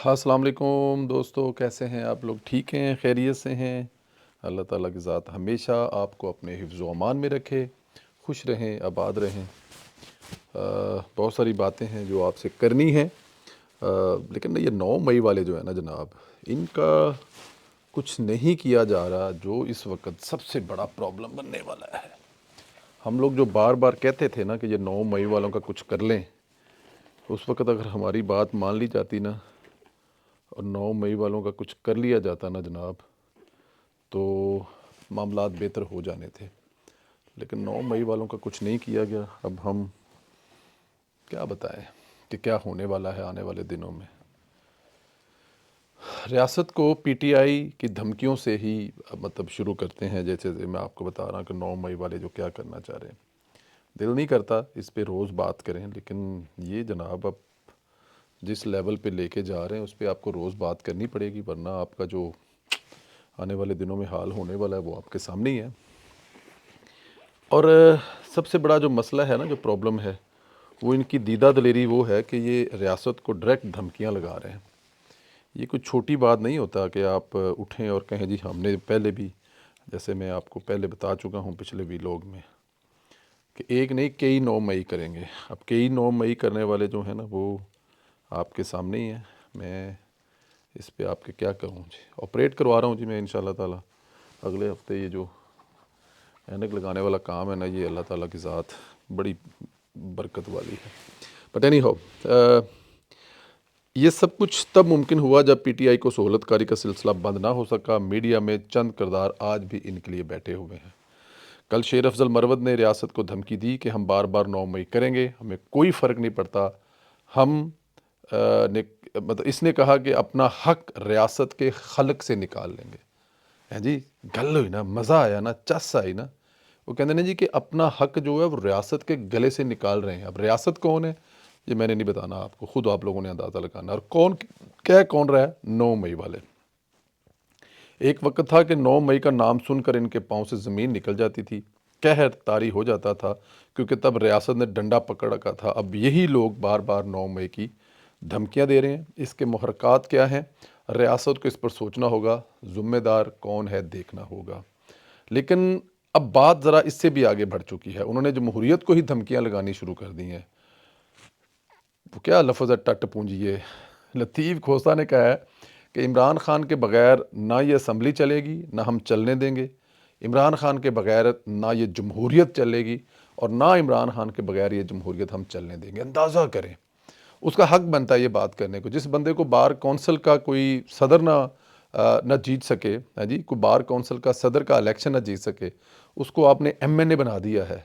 السلام علیکم دوستو، کیسے ہیں آپ لوگ؟ ٹھیک ہیں؟ خیریت سے ہیں؟ اللہ تعالیٰ کی ذات ہمیشہ آپ کو اپنے حفظ و امان میں رکھے، خوش رہیں، آباد رہیں۔ بہت ساری باتیں ہیں جو آپ سے کرنی ہیں، لیکن یہ 9 مئی والے جو ہیں نا جناب، ان کا کچھ نہیں کیا جا رہا، جو اس وقت سب سے بڑا پرابلم بننے والا ہے۔ ہم لوگ جو بار بار کہتے تھے نا کہ یہ 9 مئی والوں کا کچھ کر لیں، اس وقت اگر ہماری بات مان لی جاتی نا اور 9 مئی والوں کا کچھ کر لیا جاتا نا جناب، تو معاملات بہتر ہو جانے تھے، لیکن 9 مئی والوں کا کچھ نہیں کیا گیا۔ اب ہم کیا بتائیں کہ کیا ہونے والا ہے آنے والے دنوں میں۔ ریاست کو پی ٹی آئی کی دھمکیوں سے ہی مطلب شروع کرتے ہیں، جیسے میں آپ کو بتا رہا ہوں کہ 9 مئی والے جو کیا کرنا چاہ رہے ہیں۔ دل نہیں کرتا اس پہ روز بات کریں، لیکن یہ جناب اب جس لیول پہ لے کے جا رہے ہیں اس پہ آپ کو روز بات کرنی پڑے گی، ورنہ آپ کا جو آنے والے دنوں میں حال ہونے والا ہے وہ آپ کے سامنے ہی ہے۔ اور سب سے بڑا جو مسئلہ ہے نا، جو پرابلم ہے، وہ ان کی دیدہ دلیری وہ ہے کہ یہ ریاست کو ڈائریکٹ دھمکیاں لگا رہے ہیں۔ یہ کوئی چھوٹی بات نہیں ہوتا کہ آپ اٹھیں اور کہیں جی ہم نے پہلے بھی، جیسے میں آپ کو پہلے بتا چکا ہوں پچھلے ویلوگ میں، کہ ایک نہیں کئی 9 مئی کریں گے۔ اب کئی 9 مئی کرنے والے جو ہیں نا وہ آپ کے سامنے ہی ہیں۔ میں اس پہ آپ کے کیا کہوں جی، آپریٹ کروا رہا ہوں جی میں انشاءاللہ تعالیٰ اگلے ہفتے۔ یہ جو اینک لگانے والا کام ہے نا، یہ اللہ تعالیٰ کی ذات بڑی برکت والی ہے۔ بٹ اینی ہو، یہ سب کچھ تب ممکن ہوا جب پی ٹی آئی کو سہولت کاری کا سلسلہ بند نہ ہو سکا۔ میڈیا میں چند کردار آج بھی ان کے لیے بیٹھے ہوئے ہیں۔ کل شیر افضل مروت نے ریاست کو دھمکی دی کہ ہم بار بار 9 مئی کریں گے، ہمیں کوئی فرق نہیں پڑتا۔ ہم مطلب اس نے کہا کہ اپنا حق ریاست کے خلق سے نکال لیں گے۔ جی گل ہوئی نا، مزہ آیا نا، چس آئی نا۔ وہ کہتے ہیں جی کہ اپنا حق جو ہے وہ ریاست کے گلے سے نکال رہے ہیں۔ اب ریاست کون ہے یہ میں نے نہیں بتانا آپ کو، خود آپ لوگوں نے اندازہ لگانا۔ اور کون رہا ہے 9 مئی والے۔ ایک وقت تھا کہ 9 مئی کا نام سن کر ان کے پاؤں سے زمین نکل جاتی تھی، قہر طاری ہو جاتا تھا، کیونکہ تب ریاست نے ڈنڈا پکڑ رکھا تھا۔ اب یہی لوگ بار بار 9 مئی کی دھمکیاں دے رہے ہیں۔ اس کے محرکات کیا ہیں؟ ریاست کو اس پر سوچنا ہوگا، ذمہ دار کون ہے دیکھنا ہوگا۔ لیکن اب بات ذرا اس سے بھی آگے بڑھ چکی ہے۔ انہوں نے جمہوریت کو ہی دھمکیاں لگانی شروع کر دی ہیں۔ وہ کیا لفظ ہے، ٹٹ پونجیے۔ لطیف کھوسہ نے کہا ہے کہ عمران خان کے بغیر نہ یہ اسمبلی چلے گی، نہ ہم چلنے دیں گے۔ عمران خان کے بغیر نہ یہ جمہوریت چلے گی، اور نہ عمران خان کے بغیر یہ جمہوریت ہم چلنے دیں گے۔ اندازہ کریں، اس کا حق بنتا ہے یہ بات کرنے کو۔ جس بندے کو بار کونسل کا کوئی صدر نہ جیت سکے، جی کوئی بار کونسل کا صدر کا الیکشن نہ جیت سکے، اس کو آپ نے ایم این اے بنا دیا ہے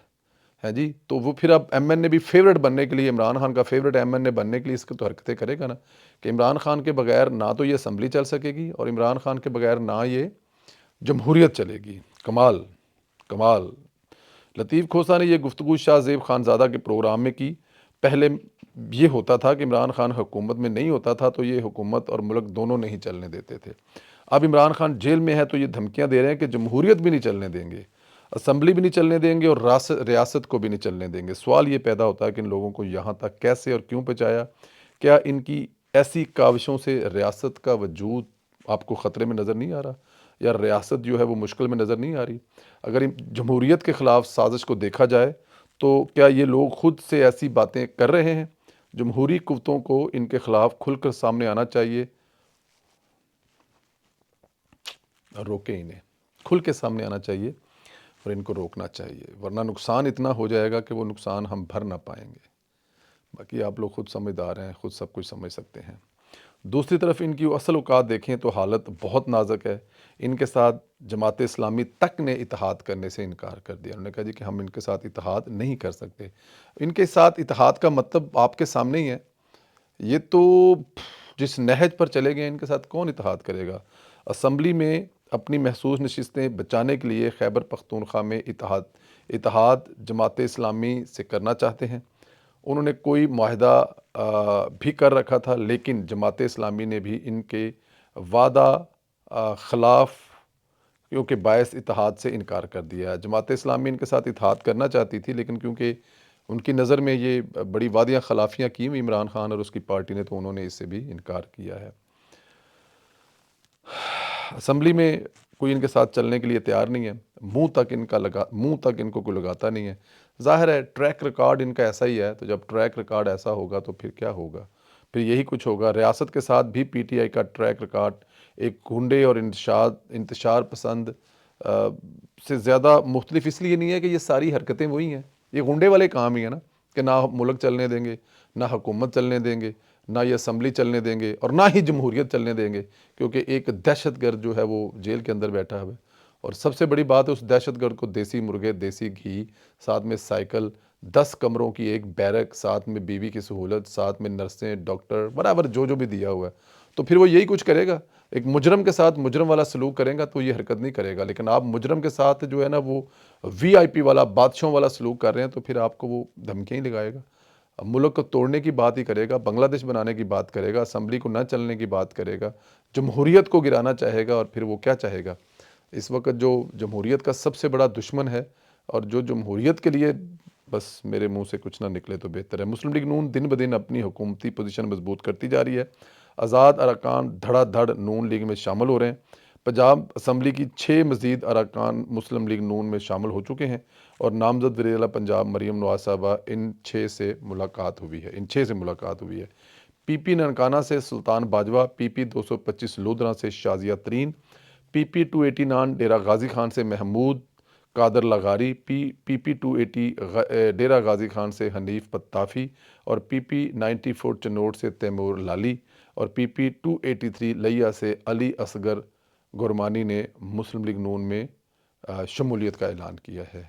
جی، تو وہ پھر اب ایم این اے بھی فیورٹ بننے کے لیے، عمران خان کا فیورٹ ایم این اے بننے کے لیے اس کو تو حرکتیں کرے گا نا، کہ عمران خان کے بغیر نہ تو یہ اسمبلی چل سکے گی، اور عمران خان کے بغیر نہ یہ جمہوریت چلے گی۔ کمال کمال۔ لطیف کھوسہ نے یہ گفتگو شاہ زیب خانزادہ کے پروگرام میں کی۔ پہلے یہ ہوتا تھا کہ عمران خان حکومت میں نہیں ہوتا تھا تو یہ حکومت اور ملک دونوں نہیں چلنے دیتے تھے۔ اب عمران خان جیل میں ہے تو یہ دھمکیاں دے رہے ہیں کہ جمہوریت بھی نہیں چلنے دیں گے، اسمبلی بھی نہیں چلنے دیں گے، اور ریاست کو بھی نہیں چلنے دیں گے۔ سوال یہ پیدا ہوتا ہے کہ ان لوگوں کو یہاں تک کیسے اور کیوں پہنچایا؟ کیا ان کی ایسی کاوشوں سے ریاست کا وجود آپ کو خطرے میں نظر نہیں آ رہا، یا ریاست جو ہے وہ مشکل میں نظر نہیں آ رہی؟ اگر جمہوریت کے خلاف سازش کو دیکھا جائے تو کیا یہ لوگ خود سے ایسی باتیں کر رہے ہیں؟ جمہوری قوتوں کو ان کے خلاف کھل کر سامنے آنا چاہیے اور روکیں انہیں، کھل کے سامنے آنا چاہیے اور ان کو روکنا چاہیے، ورنہ نقصان اتنا ہو جائے گا کہ وہ نقصان ہم بھر نہ پائیں گے۔ باقی آپ لوگ خود سمجھدار ہیں، خود سب کچھ سمجھ سکتے ہیں۔ دوسری طرف ان کی اصل اوقات دیکھیں تو حالت بہت نازک ہے۔ ان کے ساتھ جماعت اسلامی تک نے اتحاد کرنے سے انکار کر دیا۔ انہوں نے کہا جی کہ ہم ان کے ساتھ اتحاد نہیں کر سکتے۔ ان کے ساتھ اتحاد کا مطلب آپ کے سامنے ہی ہے۔ یہ تو جس نہج پر چلے گئے ان کے ساتھ کون اتحاد کرے گا؟ اسمبلی میں اپنی محسوس نشستیں بچانے کے لیے خیبر پختونخوا میں اتحاد جماعت اسلامی سے کرنا چاہتے ہیں۔ انہوں نے کوئی معاہدہ بھی کر رکھا تھا، لیکن جماعت اسلامی نے بھی ان کے وعدہ خلاف کیونکہ باعث اتحاد سے انکار کر دیا۔ جماعت اسلامی ان کے ساتھ اتحاد کرنا چاہتی تھی، لیکن کیونکہ ان کی نظر میں یہ بڑی وعدیاں خلافیاں کی ہوئی عمران خان اور اس کی پارٹی نے، تو انہوں نے اس سے بھی انکار کیا ہے۔ اسمبلی میں کوئی ان کے ساتھ چلنے کے لیے تیار نہیں ہے، منہ تک ان کو کوئی لگاتا نہیں ہے۔ ظاہر ہے ٹریک ریکارڈ ان کا ایسا ہی ہے، تو جب ٹریک ریکارڈ ایسا ہوگا تو پھر کیا ہوگا؟ پھر یہی کچھ ہوگا۔ ریاست کے ساتھ بھی پی ٹی آئی کا ٹریک ریکارڈ ایک گنڈے اور انتشار پسند سے زیادہ مختلف اس لیے نہیں ہے کہ یہ ساری حرکتیں وہی ہیں، یہ گنڈے والے کام ہی ہیں نا، کہ نہ ملک چلنے دیں گے، نہ حکومت چلنے دیں گے، نہ یہ اسمبلی چلنے دیں گے، اور نہ ہی جمہوریت چلنے دیں گے، کیونکہ ایک دہشت گرد جو ہے وہ جیل کے اندر بیٹھا ہوا ہے۔ اور سب سے بڑی بات ہے، اس دہشت گرد کو دیسی مرغے، دیسی گھی، ساتھ میں سائیکل، 10 کمروں کی ایک بیرک، ساتھ میں بیوی کی سہولت، ساتھ میں نرسیں، ڈاکٹر، برابر جو بھی دیا ہوا ہے، تو پھر وہ یہی کچھ کرے گا۔ ایک مجرم کے ساتھ مجرم والا سلوک کرے گا تو یہ حرکت نہیں کرے گا، لیکن آپ مجرم کے ساتھ جو ہے نا وہ وی آئی پی والا، بادشاہوں والا سلوک کر رہے ہیں، تو پھر آپ کو وہ دھمکیاں ہی لگائے گا، ملک کو توڑنے کی بات ہی کرے گا، بنگلہ دیش بنانے کی بات کرے گا، اسمبلی کو نہ چلنے کی بات کرے گا، جمہوریت کو گرانا چاہے گا۔ اور پھر وہ کیا چاہے گا؟ اس وقت جو جمہوریت کا سب سے بڑا دشمن ہے، اور جو جمہوریت کے لیے بس میرے منہ سے کچھ نہ نکلے تو بہتر ہے۔ مسلم لیگ نون دن بدن اپنی حکومتی پوزیشن مضبوط کرتی جا رہی ہے۔ آزاد ارکان دھڑا دھڑ نون لیگ میں شامل ہو رہے ہیں۔ پنجاب اسمبلی کی 6 مزید ارکان مسلم لیگ نون میں شامل ہو چکے ہیں، اور نامزد وزیر اعلیٰ پنجاب مریم نواز صاحبہ ان 6 سے ملاقات ہوئی ہے۔ پی پی ننکانہ سے سلطان باجوہ، پی پی 225 لودھراں سے شازیہ ترین، پی پی 289 ڈیرہ غازی خان سے محمود قادر لغاری، پی پی 280 ڈیرہ غازی خان سے حنیف پتافی، اور پی پی 94 چنوٹ سے تیمور لالی، اور پی پی 283 لیا سے علی اصغر گورمانی نے مسلم لیگ نون میں شمولیت کا اعلان کیا ہے۔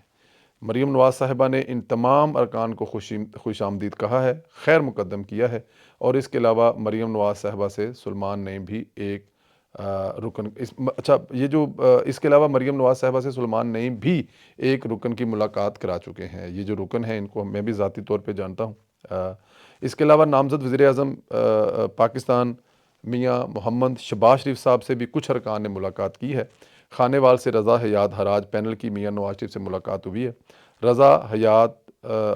مریم نواز صاحبہ نے ان تمام ارکان کو خوش آمدید کہا ہے، خیر مقدم کیا ہے، اور اس کے علاوہ مریم نواز صاحبہ سے سلمان نے بھی ایک رکن اس کے علاوہ مریم نواز صاحبہ سے سلمان نعیم بھی ایک رکن کی ملاقات کرا چکے ہیں۔ یہ جو رکن ہیں ان کو میں بھی ذاتی طور پہ جانتا ہوں۔ اس کے علاوہ نامزد وزیر اعظم پاکستان میاں محمد شہباز شریف صاحب سے بھی کچھ ارکان نے ملاقات کی ہے۔ خانے وال سے رضا حیات حراج پینل کی میاں نواز شریف سے ملاقات ہوئی ہے۔ رضا حیات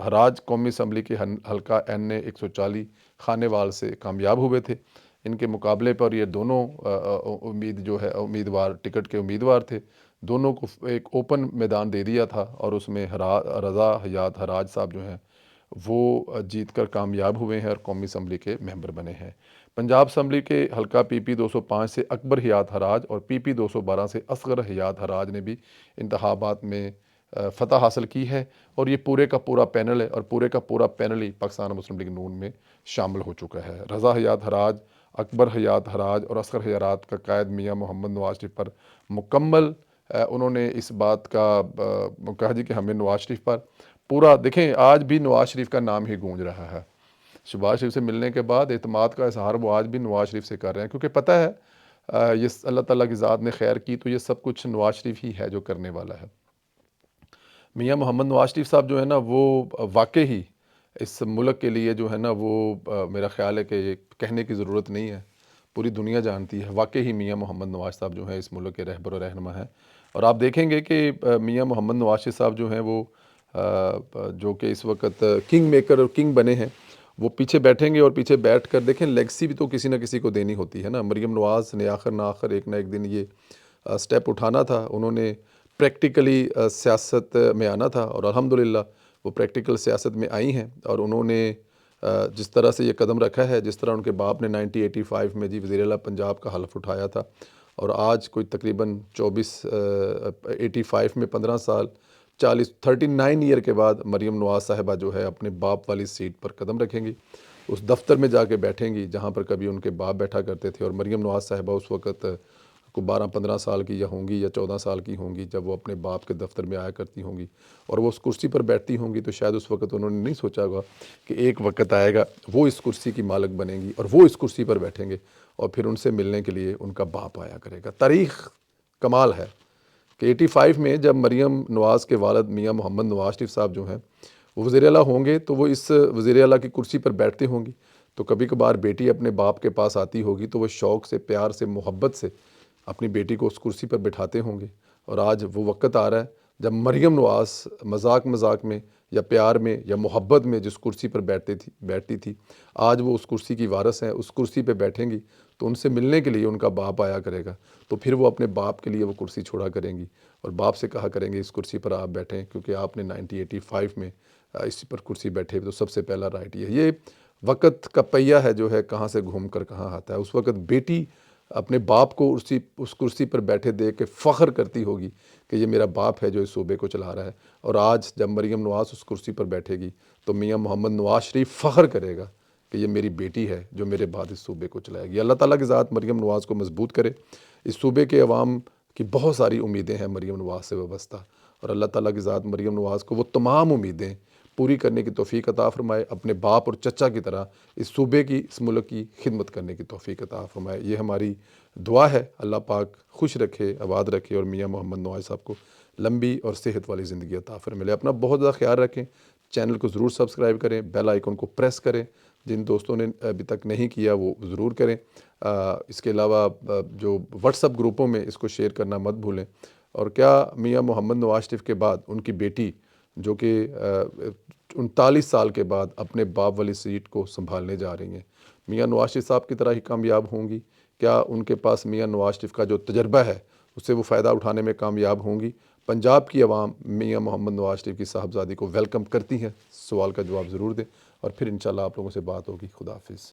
حراج قومی اسمبلی کے حلقہ این اے 140 خانے وال سے کامیاب ہوئے تھے۔ ان کے مقابلے پر یہ دونوں امیدوار ٹکٹ کے امیدوار تھے، دونوں کو ایک اوپن میدان دے دیا تھا، اور اس میں رضا حیات حراج صاحب جو ہیں وہ جیت کر کامیاب ہوئے ہیں اور قومی اسمبلی کے ممبر بنے ہیں۔ پنجاب اسمبلی کے حلقہ پی پی 205 سے اکبر حیات حراج اور پی پی 212 سے اصغر حیات حراج نے بھی انتخابات میں فتح حاصل کی ہے، اور یہ پورے کا پورا پینل ہے، اور پورے کا پورا پینل ہی پاکستان مسلم لیگ نون میں شامل ہو چکا ہے۔ رضا حیات حراج، اکبر حیات حراج اور اصغر حیات کا قائد میاں محمد نواز شریف پر مکمل انہوں نے اس بات کا کہا کہ ہمیں نواز شریف پر پورا، دیکھیں آج بھی نواز شریف کا نام ہی گونج رہا ہے۔ شہباز شریف سے ملنے کے بعد اعتماد کا اظہار وہ آج بھی نواز شریف سے کر رہے ہیں، کیونکہ پتہ ہے یہ اللہ تعالیٰ کی ذات نے خیر کی تو یہ سب کچھ نواز شریف ہی ہے جو کرنے والا ہے۔ میاں محمد نواز شریف صاحب جو ہے نا وہ واقع ہی اس ملک کے لیے جو ہے نا وہ میرا خیال ہے کہ یہ کہنے کی ضرورت نہیں ہے، پوری دنیا جانتی ہے، واقع ہی میاں محمد نواز صاحب جو ہیں اس ملک کے رہبر و رہنما ہیں۔ اور آپ دیکھیں گے کہ میاں محمد نواز شریف صاحب جو ہیں وہ جو کہ اس وقت کنگ میکر اور کنگ بنے ہیں، وہ پیچھے بیٹھیں گے، اور پیچھے بیٹھ کر دیکھیں لیگسی بھی تو کسی نہ کسی کو دینی ہوتی ہے نا۔ مریم نواز نے آخر نہ آخر ایک نہ ایک دن یہ سٹیپ اٹھانا تھا، انہوں نے پریکٹیکلی سیاست میں آنا تھا، اور الحمدللہ وہ پریکٹیکل سیاست میں آئی ہیں، اور انہوں نے جس طرح سے یہ قدم رکھا ہے، جس طرح ان کے باپ نے 1985 میں وزیر اعلیٰ پنجاب کا حلف اٹھایا تھا، اور آج کوئی تقریباً 85 میں 15 سال 39 ایئر کے بعد مریم نواز صاحبہ جو ہے اپنے باپ والی سیٹ پر قدم رکھیں گی، اس دفتر میں جا کے بیٹھیں گی جہاں پر کبھی ان کے باپ بیٹھا کرتے تھے۔ اور مریم نواز صاحبہ اس وقت کو 12-15 سال کی یا ہوں گی یا 14 سال کی ہوں گی جب وہ اپنے باپ کے دفتر میں آیا کرتی ہوں گی، اور وہ اس کرسی پر بیٹھتی ہوں گی، تو شاید اس وقت انہوں نے نہیں سوچا ہوگا کہ ایک وقت آئے گا وہ اس کرسی کی مالک بنیں گی اور وہ اس کرسی پر بیٹھیں گے، اور پھر ان سے ملنے کے لیے ان کا باپ آیا کرے گا۔ تاریخ کمال ہے کہ 85 میں جب مریم نواز کے والد میاں محمد نواز شریف صاحب جو ہیں وہ وزیر اعلیٰ ہوں گے، تو وہ اس وزیر اعلیٰ کی کرسی پر بیٹھتے ہوں گی، تو کبھی کبھار بیٹی اپنے باپ کے پاس آتی ہوگی تو وہ شوق سے، پیار سے، محبت سے اپنی بیٹی کو اس کرسی پر بٹھاتے ہوں گے۔ اور آج وہ وقت آ رہا ہے جب مریم نواز مذاق میں یا پیار میں یا محبت میں جس کرسی پر بیٹھتی تھی، آج وہ اس کرسی کی وارث ہیں، اس کرسی پہ بیٹھیں گی تو ان سے ملنے کے لیے ان کا باپ آیا کرے گا، تو پھر وہ اپنے باپ کے لیے وہ کرسی چھوڑا کریں گی اور باپ سے کہا کریں گے اس کرسی پر آپ بیٹھیں کیونکہ آپ نے 1985 میں اسی پر کرسی بیٹھے تو سب سے پہلا رائٹ یہ وقت کا پہیہ ہے جو ہے کہاں سے گھوم کر کہاں آتا ہے۔ اس وقت بیٹی اپنے باپ کو اس کرسی پر بیٹھے دیکھ کے فخر کرتی ہوگی کہ یہ میرا باپ ہے جو اس صوبے کو چلا رہا ہے، اور آج جب مریم نواز اس کرسی پر بیٹھے گی تو میاں محمد نواز شریف فخر کرے گا کہ یہ میری بیٹی ہے جو میرے بعد اس صوبے کو چلائے گی۔ اللہ تعالیٰ کی ذات مریم نواز کو مضبوط کرے۔ اس صوبے کے عوام کی بہت ساری امیدیں ہیں مریم نواز سے وابستہ، اور اللہ تعالیٰ کی ذات مریم نواز کو وہ تمام امیدیں پوری کرنے کی توفیق عطا فرمائے، اپنے باپ اور چچا کی طرح اس صوبے کی، اس ملک کی خدمت کرنے کی توفیق عطا فرمائے۔ یہ ہماری دعا ہے، اللہ پاک خوش رکھے، آباد رکھے، اور میاں محمد نواز صاحب کو لمبی اور صحت والی زندگی عطا فرمائے۔ اپنا بہت زیادہ خیال رکھیں، چینل کو ضرور سبسکرائب کریں، بیل آئیکن کو پریس کریں، جن دوستوں نے ابھی تک نہیں کیا وہ ضرور کریں۔ اس کے علاوہ جو واٹس ایپ گروپوں میں اس کو شیئر کرنا مت بھولیں۔ اور کیا میاں محمد نواز شریف کے بعد ان کی بیٹی جو کہ 39 سال کے بعد اپنے باپ والی سیٹ کو سنبھالنے جا رہی ہیں، میاں نواز شریف صاحب کی طرح ہی کامیاب ہوں گی؟ کیا ان کے پاس میاں نواز شریف کا جو تجربہ ہے اس سے وہ فائدہ اٹھانے میں کامیاب ہوں گی؟ پنجاب کی عوام میاں محمد نواز شریف کی صاحبزادی کو ویلکم کرتی ہے؟ سوال کا جواب ضرور دیں، اور پھر انشاءاللہ آپ لوگوں سے بات ہوگی۔ خدا حافظ۔